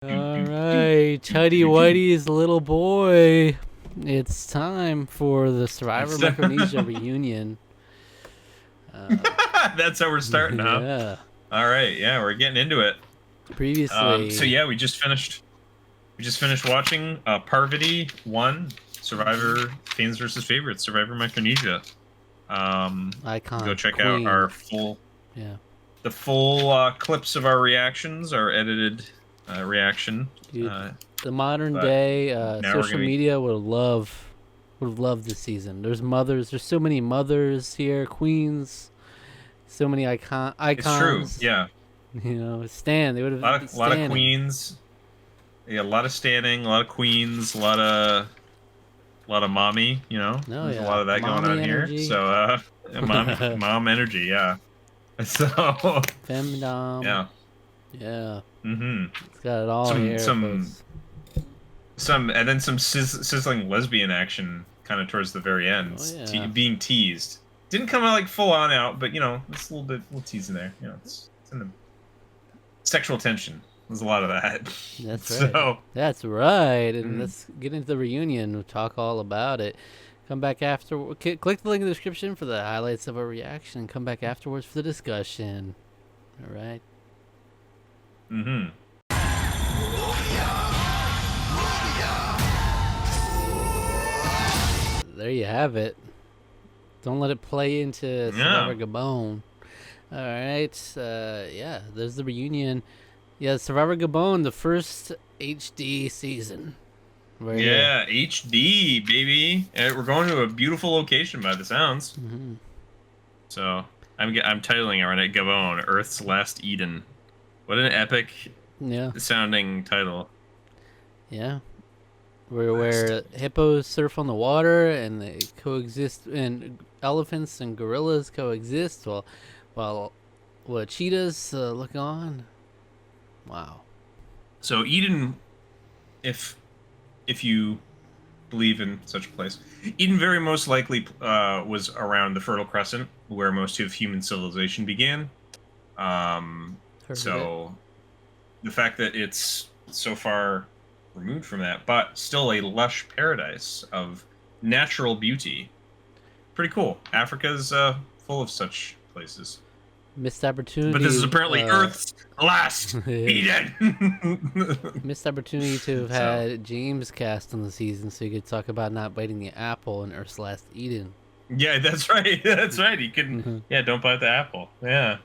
All right, Chuddy Whitey's little boy. It's time for the Survivor Micronesia reunion. That's how we're starting, huh? Yeah. All right, yeah, we're getting into it. Previously. So yeah, we just finished watching Parvati 1, Survivor Fans versus Favorites, Survivor Micronesia. Icon. Go check Queen. out our full clips of our reactions, our edited reaction. Dude, the modern day social media would love this season. There's so many mothers here, queens, so many icons. It's true, yeah. You know, Stan. They would have a lot of queens. Yeah, a lot of standing, a lot of queens, a lot of mommy. You know, there's a lot of that mommy going on energy. Here. So, mom energy, yeah. So, femdom. Yeah. Yeah. Mm-hmm. It's got it all here. And then some sizzling lesbian action kind of towards the very end. Oh, yeah. Being teased. Didn't come out like full on out, but you know, it's a little teasing there. You know, it's in the sexual tension. There's a lot of that. That's right. That's right. And let's get into the reunion. We'll talk all about it. Come back after. Click the link in the description for the highlights of our reaction. Come back afterwards for the discussion. All right. Mm-hmm. There you have it. Don't let it play into Survivor Gabon. All right. Yeah, there's the reunion. Yeah, Survivor Gabon, the first HD season. Yeah, HD, baby. And we're going to a beautiful location by the sounds. Mm-hmm. So I'm titling it right at Gabon, Earth's Last Eden. What an epic sounding title. Yeah. Where hippos surf on the water and they coexist, and elephants and gorillas coexist while cheetahs look on. Wow. So Eden, if you believe in such a place, Eden very most likely was around the Fertile Crescent, where most of human civilization began. So the fact that it's so far removed from that, but still a lush paradise of natural beauty. Pretty cool. Africa's full of such places. Missed opportunity. But this is apparently Earth's last Eden. Missed opportunity to have had James cast on the season so you could talk about not biting the apple in Earth's last Eden. Yeah, that's right. That's right. He couldn't. Yeah, don't bite the apple. Yeah.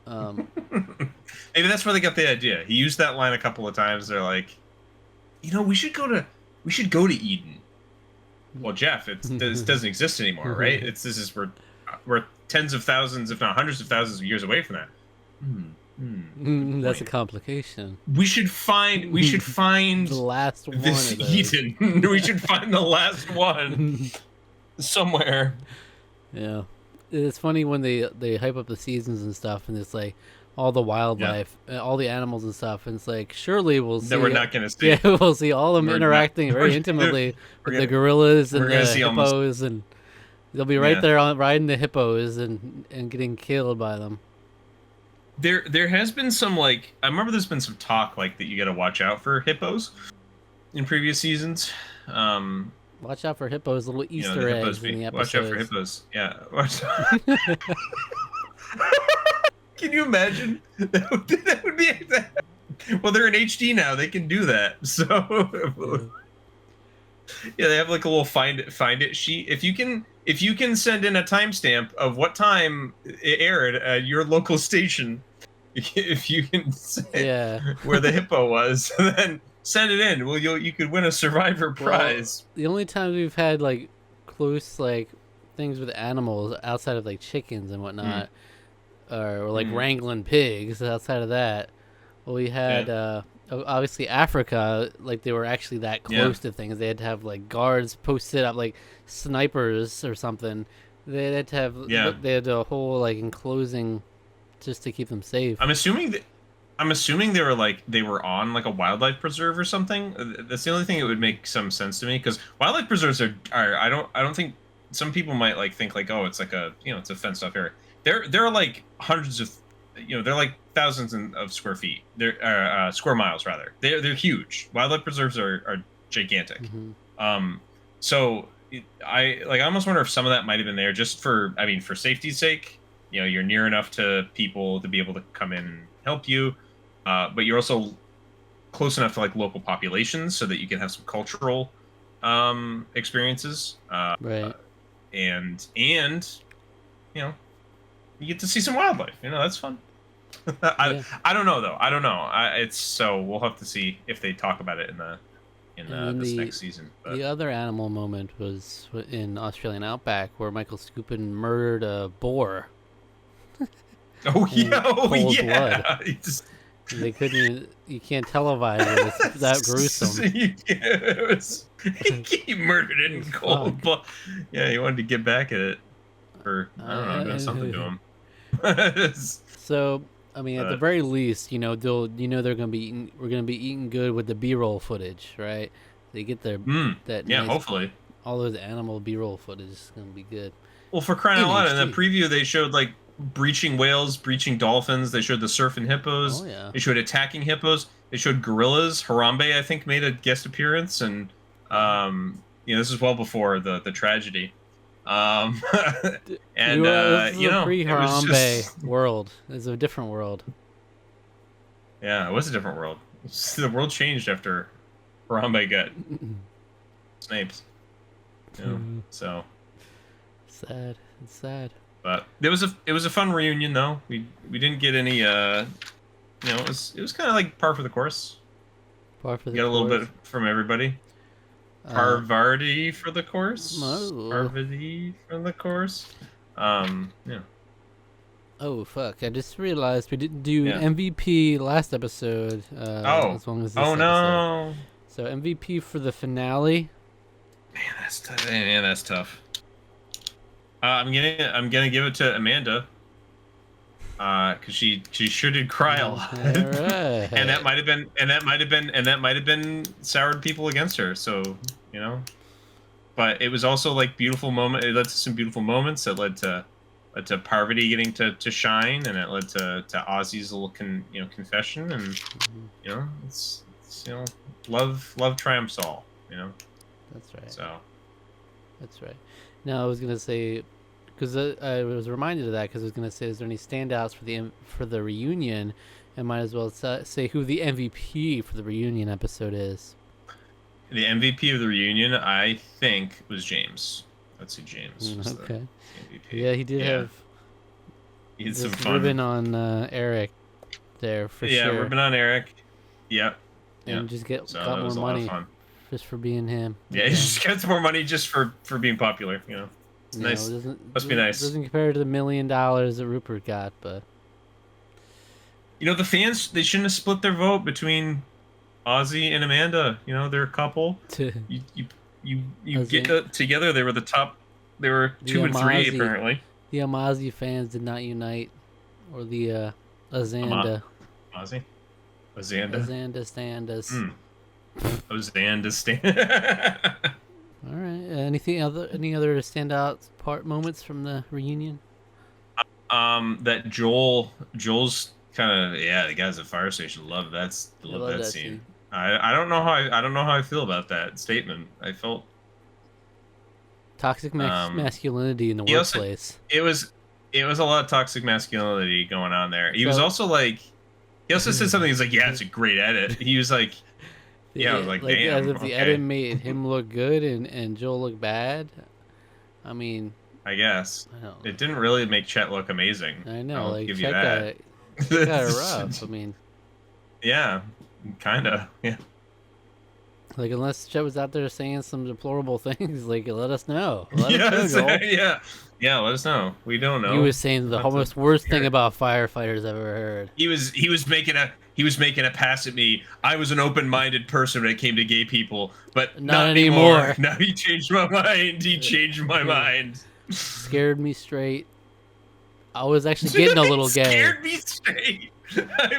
Maybe that's where they got the idea. He used that line a couple of times. They're like, you know, we should go to Eden. Well, Jeff, this doesn't exist anymore, right? We're tens of thousands, if not hundreds of thousands of years away from that. That's a complication. We should find the last one. This Eden. We should find the last one somewhere. Yeah, it's funny when they hype up the seasons and stuff, and it's like all the wildlife, all the animals and stuff, and it's like surely we'll see that we're not going to see. Yeah, we'll see all of them interacting very intimately with the gorillas and the hippos, and they'll be right there riding the hippos and getting killed by them. There has been some, like, I remember there's been some talk like that you got to watch out for hippos in previous seasons. Watch out for hippos, little Easter eggs in the episodes. Watch out for hippos. Yeah. Can you imagine? That would be. Well, they're in HD now. They can do that. So, yeah, they have like a little find it sheet. If you can send in a timestamp of what time it aired at your local station, if you can say where the hippo was, then send it in. Well, you could win a Survivor prize. The only time we've had like close like things with animals outside of like chickens and whatnot. Or like wrangling pigs. Outside of that, well, we had obviously Africa. Like they were actually that close to things. They had to have like guards posted up, like snipers or something. They had to have. They had a whole like enclosing just to keep them safe. I'm assuming they were on like a wildlife preserve or something. That's the only thing that would make some sense to me, because wildlife preserves are I don't think, some people might like think like, oh, it's like it's a fenced off area. There are like hundreds of they're like thousands of square feet. They're square miles rather. They're huge. Wildlife preserves are gigantic. So I almost wonder if some of that might have been there just for for safety's sake. You're near enough to people to be able to come in and help you, but you're also close enough to like local populations so that you can have some cultural experiences. Right. And you get to see some wildlife. That's fun. I don't know though. I don't know. It's so we'll have to see if they talk about it in this next season. But. The other animal moment was in Australian Outback where Michael Skupin murdered a boar. Oh yeah! They couldn't. You can't televise it. It's that gruesome. He murdered it in cold blood. Yeah, he wanted to get back at it for doing something to him. So at the very least, they're gonna be eating. We're gonna be eating good with the B-roll footage, right? They get their hopefully all those animal B-roll footage is gonna be good. Well, for crying out loud, in the preview they showed like breaching whales, breaching dolphins. They showed the surfing hippos. Oh, yeah. They showed attacking hippos. They showed gorillas. Harambe, I think, made a guest appearance, and this is well before the tragedy. And this is a pre-Harambe world. It's a different world. Yeah, it was a different world. The world changed after Harambe got sniped. So sad. It's sad. But it was a fun reunion though. We didn't get any it was kind of like par for the course. Got a little bit from everybody. Parvati for the course. Parvati for the course. Yeah. Oh fuck! I just realized we didn't do MVP last episode. As long as this no! So MVP for the finale. Man, that's tough. I'm gonna give it to Amanda. Because she sure did cry a lot. Right. and that might have been soured people against her. So but it was also like beautiful moment. It led to some beautiful moments. That led to Parvati getting to shine, and it led to Ozzy's little confession, and it's love triumphs all. That's right. So that's right. Now I was gonna say, because I was reminded of that, because I was gonna say, is there any standouts for the reunion? I might as well say who the MVP for the reunion episode is. The MVP of the reunion, I think, was James. Let's see, James. Was okay. The MVP. Yeah, he did have. He had some fun. Ribbon on Eric there for sure. Yeah, ribbon on Eric. Yep. And just got more money just for being him. Yeah, he just gets more money just for being popular. It's nice. Must be nice. Doesn't compare to the $1 million that Rupert got, but. The fans, they shouldn't have split their vote between Ozzy and Amanda. They're a couple. You get together. They were the top. They were 2 and 3 apparently. The Amazi fans did not unite, or the Azanda. Ozzy. Azanda. Azanda standas. Azanda stand. All right. Any other standout moments from the reunion? That Joel's kind of the guys at Fire Station love that scene. I don't know how I feel about that statement. I felt toxic masculinity in the workplace. It was a lot of toxic masculinity going on there. He was also like, he also said something. He's like, yeah, it's a great edit. He was like, I was like damn. As if the edit made him look good and Joel look bad. I mean, I guess it didn't really make Chet look amazing. I know, I'll give you that. Chet got it rough. I mean, yeah, kind of. Yeah. Like, unless Chet was out there saying some deplorable things, like, let us know. Let us know. We don't know. He was saying the most worst thing about firefighters I've ever heard. He was making a pass at me. I was an open-minded person when it came to gay people, but not anymore. Now he changed my mind. He changed my mind. Scared me straight. I was actually getting a little gay. Scared me straight. I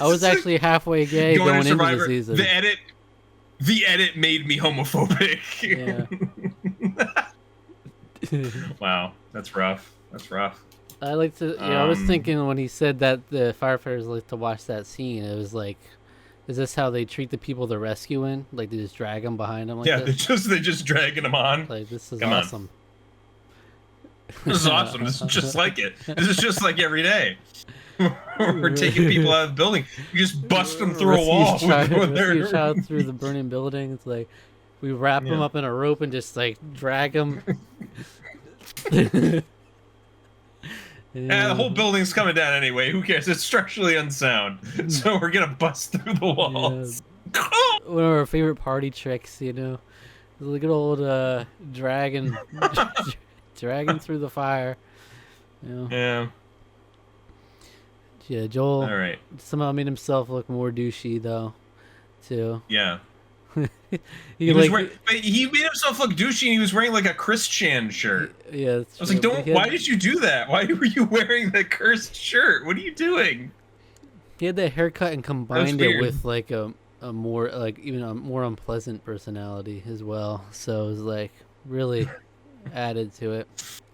was actually halfway gay going into the season. The edit made me homophobic. Yeah. Wow, that's rough. I like to. I was thinking when he said that the firefighters like to watch that scene. It was like, is this how they treat the people they're rescuing? Like they just drag them behind them? Like yeah, this? they're just dragging them on. Like this is Come awesome. This is awesome. This is just like it. This is just like every day. We're taking people out of the building. You just bust them through a wall. Rescue a child through the burning building. It's like we wrap them up in a rope and just like drag them. Yeah, the whole building's coming down anyway. Who cares? It's structurally unsound. So we're gonna bust through the walls. Yeah. One of our favorite party tricks, you know. The good old dragging through the fire. You know? Yeah. Yeah, Joel all right. somehow made himself look more douchey though, too. Yeah. he made himself look douchey, and he was wearing like a Christian shirt. Yeah, I was like, why did you do that? Why were you wearing the cursed shirt? What are you doing? He had that haircut and combined it with like a more like even a more unpleasant personality as well. So it was like really added to it.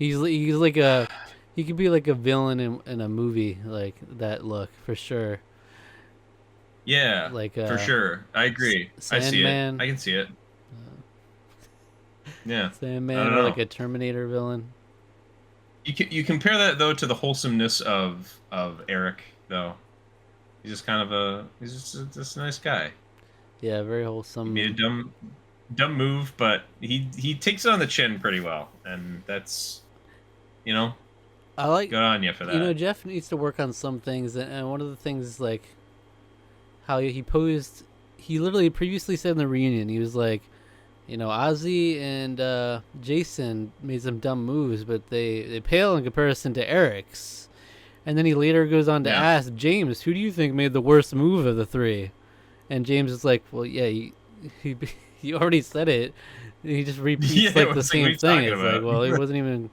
He's like he could be like a villain in a movie like that look for sure. Yeah, like for sure. I agree. Sandman, I see it. I can see it. Yeah, Sandman or like a Terminator villain. You compare that though to the wholesomeness of Eric though. He's just kind of he's just a nice guy. Yeah, very wholesome. He made a dumb move, but he takes it on the chin pretty well, and that's, you know, I like good on you for that. You know, Jeff needs to work on some things, and one of the things is like how he posed. He literally previously said in the reunion, he was like, you know, Ozzy and Jason made some dumb moves, but they pale in comparison to Eric's. And then he later goes on to ask James, who do you think made the worst move of the three? And James is like, well, yeah, he already said it. And he just repeats like the same thing. It's like, well, it wasn't even.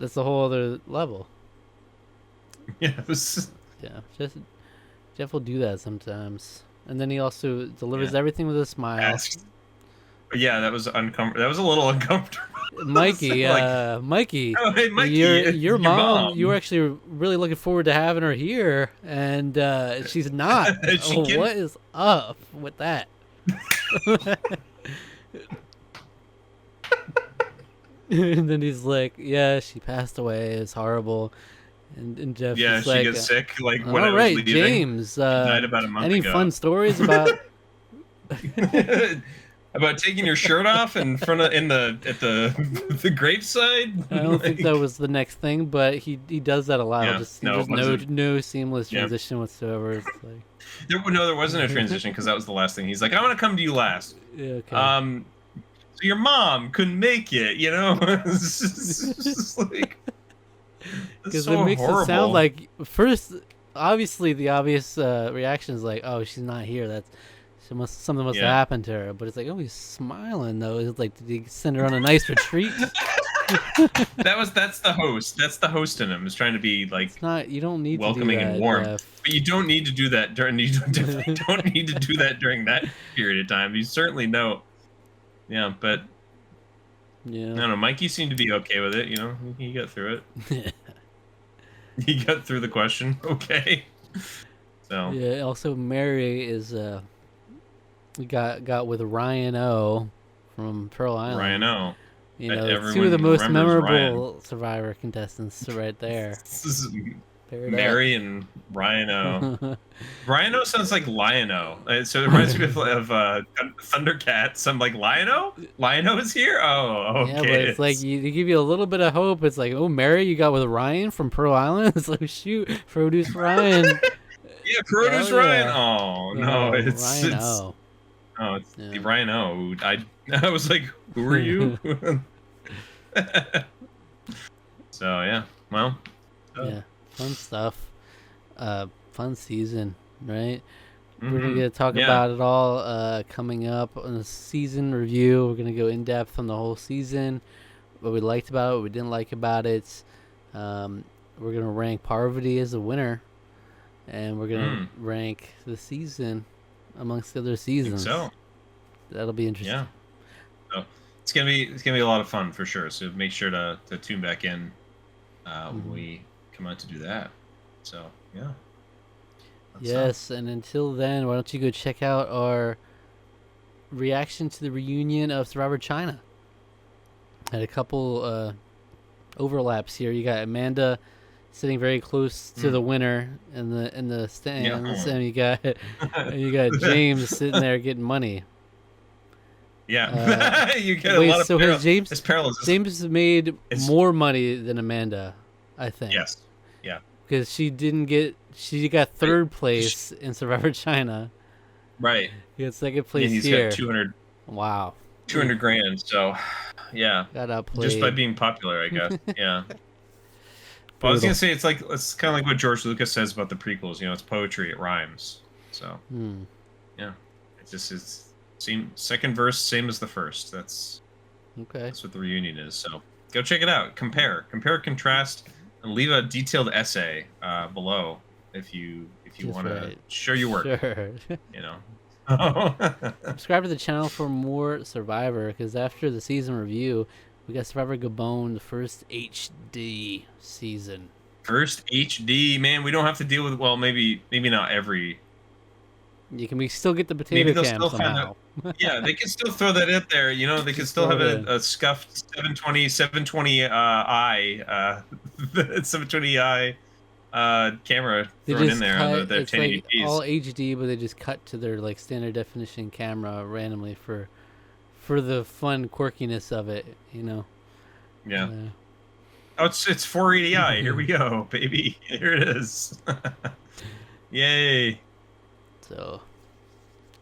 That's a whole other level. Yeah, Jeff will do that sometimes, and then he also delivers everything with a smile. Yeah, that was uncomfortable. That was a little uncomfortable. Mikey, Mikey, oh, hey, Mikey, your mom. You were actually really looking forward to having her here, and she's not. What is up with that? And then he's like, "Yeah, she passed away. It's horrible." And Jeff, yeah, she gets sick. Like when I was leaving. James, died about a month any ago. fun stories about about taking your shirt off in front of at the graveside? I don't think that was the next thing, but he does that a lot. Yeah, Just no seamless transition whatsoever. It's like there wasn't a transition because that was the last thing. He's like, "I want to come to you last." Yeah, okay. So your mom couldn't make it, you know? It's just like, because it makes it sound like first, obviously the obvious reaction is like, "Oh, she's not here. That's something must have happened to her." But it's like, "Oh, he's smiling though." It's like, did he send her on a nice retreat? That's the host. That's the host in him. Is trying to be like it's not. You don't need welcoming to do that, and warm. Jeff. But you don't need to do that during. You definitely don't need to do that during that period of time. You certainly know. Yeah, but yeah, I don't know. Mikey seemed to be okay with it. You know, he got through it. He got through the question. Okay. So yeah. Also, Mary is got with Ryan O from Pearl Island. Ryan O. You know, two of the most memorable Survivor contestants right there. Mary and Ryan O. Ryan O sounds like Lion-O. So it reminds me of Thundercats. I'm like, Lion-O? Lion-O is here? Oh, okay. Yeah, but it's like, you give you a little bit of hope. It's like, oh, Mary, you got with Ryan from Pearl Island? It's like, shoot, produce Ryan. Yeah, produce Ryan. Oh, no, it's Ryan O. Oh, it's the Ryan O. I was like, who are you? So, yeah. Well. Yeah. Fun stuff. Fun season, right? Mm-hmm. We're gonna talk about it all coming up on the season review. We're gonna go in depth on the whole season, what we liked about it, what we didn't like about it. We're gonna rank Parvati as a winner, and we're gonna rank the season amongst the other seasons. So that'll be interesting. Yeah. So it's gonna be a lot of fun for sure. So make sure to tune back in when come out to do that. So yeah. Yes, and until then, why don't you go check out our reaction to the reunion of Survivor China? Had a couple overlaps here. You got Amanda sitting very close to the winner in the stands, and you got James sitting there getting money. Yeah, you get wait, a lot of so has James has made more money than Amanda, I think. Yes. Yeah. Because she got third place in Survivor China. Right. He got second place he's here. Got 200. Wow. 200 grand. So, yeah. Got outplayed. Just by being popular, I guess. Yeah. Well, I was gonna say it's kind of like what George Lucas says about the prequels. You know, it's poetry. It rhymes. So, yeah. It just is. Second verse, same as the first. That's what the reunion is. So go check it out. Compare, contrast, and leave a detailed essay below if you want to show your work. Sure. You know. Subscribe to the channel for more Survivor, because after the season review, we got Survivor Gabon, the first HD season. First HD, man. We don't have to deal with maybe not every. We still get the potato cam somehow. Yeah, they can still throw that in there. You know, they can still have a scuffed 720i 720i camera thrown in there on the 1080p. Like all HD, but they just cut to their standard definition camera randomly for the fun quirkiness of it. You know. Yeah. Oh, it's 480i. Here we go, baby. Here it is. Yay. So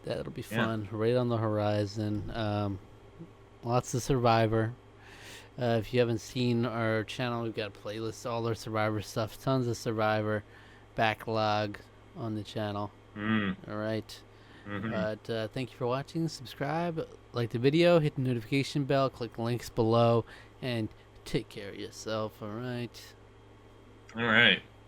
that'll be fun. Right on the horizon. Lots of Survivor. If you haven't seen our channel, we've got a playlist, all our Survivor stuff, tons of Survivor backlog on the channel. All right. But thank you for watching. Subscribe, like the video, hit the notification bell, click the links below, and take care of yourself. All right. All right.